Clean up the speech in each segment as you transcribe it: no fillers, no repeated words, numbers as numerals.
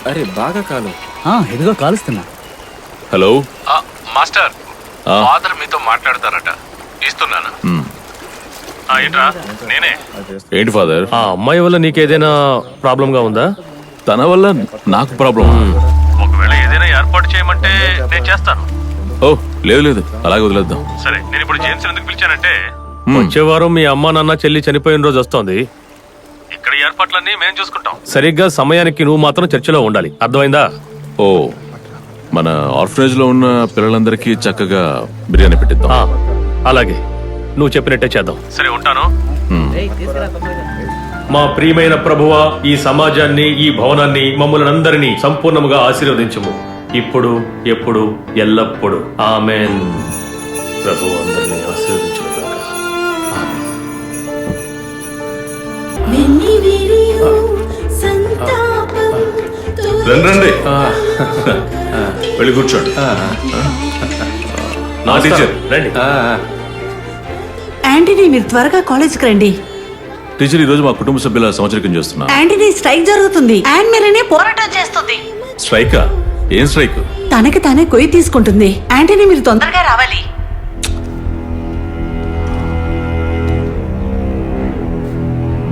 అరే బాగా కాలు. ఇదిగో కాలుస్తున్నా. హలో మాస్టర్, ఫాదర్ మీతో మాట్లాడతారట. ఇస్తున్నాను. ఏంట్రా? నేనే. ఏంటి ఫాదర్? ఆ అమ్మాయి వల్ల నీకేదైనా ప్రాబ్లం గా ఉందా? తన వల్ల నాకు ప్రాబ్లం. ఒకవేళ ఏదైనా ఏర్పాటు చేయమంటే నేను చేస్తాను. ఓ లేదు లేదు, అలాగే వదిలేద్దాం. సరే, నేను ఇప్పుడు జేమ్స్ ఎందుకు పిలిచానంటే వచ్చే వారం మీ అమ్మ నాన్న చెల్లి చనిపోయిన రోజు వస్తోంది. ఇక్కడ ఏర్పాట్లన్నీ మేము చూసుకుంటాం. సరిగ్గా సమయానికి నువ్వు మాత్రం చర్చిలో ఉండాలి, అర్థమైందా? ఓ మన ఆర్ఫనేజ్ లో ఉన్న పిల్లలందరికీ చక్కగా బిర్యానీ పెట్టిద్దాం. అలాగే, నువ్వు చెప్పినట్టే చేద్దాం. సరే, ఉంటాను. మా ప్రియమైన ప్రభువా, ఈ సమాజాన్ని, ఈ భవనాన్ని, మమ్మల్ని అందరినీ సంపూర్ణముగా ఆశీర్వదించుము, ఇప్పుడు ఎప్పుడు ఎల్లప్పుడు. ఆమేన్. ప్రభువు అందరినీ ఆశీర్వదించుగాక. ఆమేన్. రండి వెళ్ళి కూర్చోండి. నా టీచర్ రండి. యాంటనీ, మీరు త్వరగా కాలేజ్కి రండి. టీచర్, ఈ రోజు మా కుటుంబ సభ్యుల సంవత్సరం చేస్తున్నా. యాంటనీ, స్ట్రైక్ జరుగుతుంది. అండ్ మీరనే పోరాటం చేస్తుంది. స్ట్రైకా? ఏం స్ట్రైక్? తనకి తానే కొయ్యి తీసుకుంటుంది. యాంటనీ, మీరు తొందరగా రావాలి.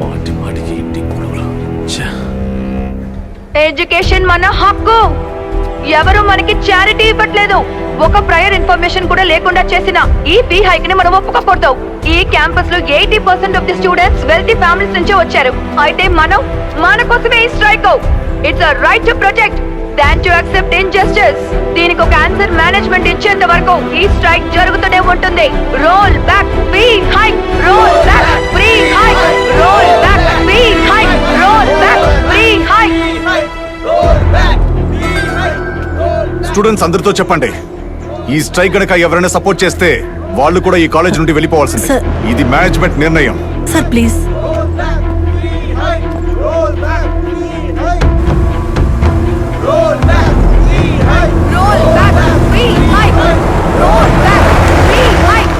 మాటి మాటికి ఇంటి గొడవలు. ఛే. ఎడ్యుకేషన్ మన హక్కు. ఎవరు మనకి చారిటీ ఇవ్వట్లేదు. ఒక ప్రయర్ ఇన్ఫర్మేషన్ కూడా లేకుండా చేసిన ఈ ఫీ హైక్ ని మనం ఒప్పుకోకూడదు. ఈ క్యాంపస్ లో 80% of the students wealthy families నుంచి వచ్చారు. అయితే మనం మన కోసమే ఈ strike. It's a right to protect than to accept injustice. దీనికి ఒక ఆన్సర్ మేనేజ్మెంట్ ఇచ్చేంత వరకు ఈ స్ట్రైక్ జరుగుతూనే ఉంటుంది. Roll back fee hike, roll back fee hike, roll back fee hike, roll back fee hike. Students అందరితో చెప్పండి, ఈ స్ట్రైక్ గనక ఎవరైనా సపోర్ట్ చేస్తే వాళ్ళు కూడా ఈ కాలేజ్ నుండి వెళ్ళిపోవాల్సింది. సార్. ఇది మేనేజ్మెంట్ నిర్ణయం. Sir please. Roll back, free hike. Roll back, free hike. Roll back, free hike.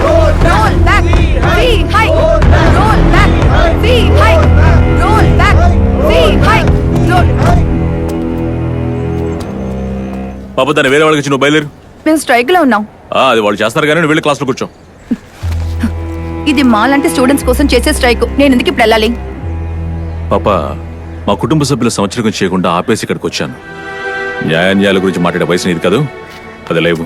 Roll back, free hike. Roll back, free hike. Roll back, free hike. పాప, దాన్ని వేరే వాళ్ళకి ఇచ్చి నువ్వు బయలుదేరు. మేము స్ట్రైక్ లో ఉన్నాం. అది వాళ్ళు చేస్తారు కానీ నువ్వు వెళ్ళి క్లాస్లో కూర్చో. ఇది మాలాంటి స్టూడెంట్స్ కోసం చేసే స్ట్రైక్. నేను ఎందుకు ఇప్పుడు వెళ్ళాలి? పాప, మా కుటుంబ సభ్యుల సంవత్సరం చేయకుండా ఆపేసి ఇక్కడికి వచ్చాను. న్యాయాన్యాయాల గురించి మాట్లాడే వయసు నీది కాదు. అది లేవు.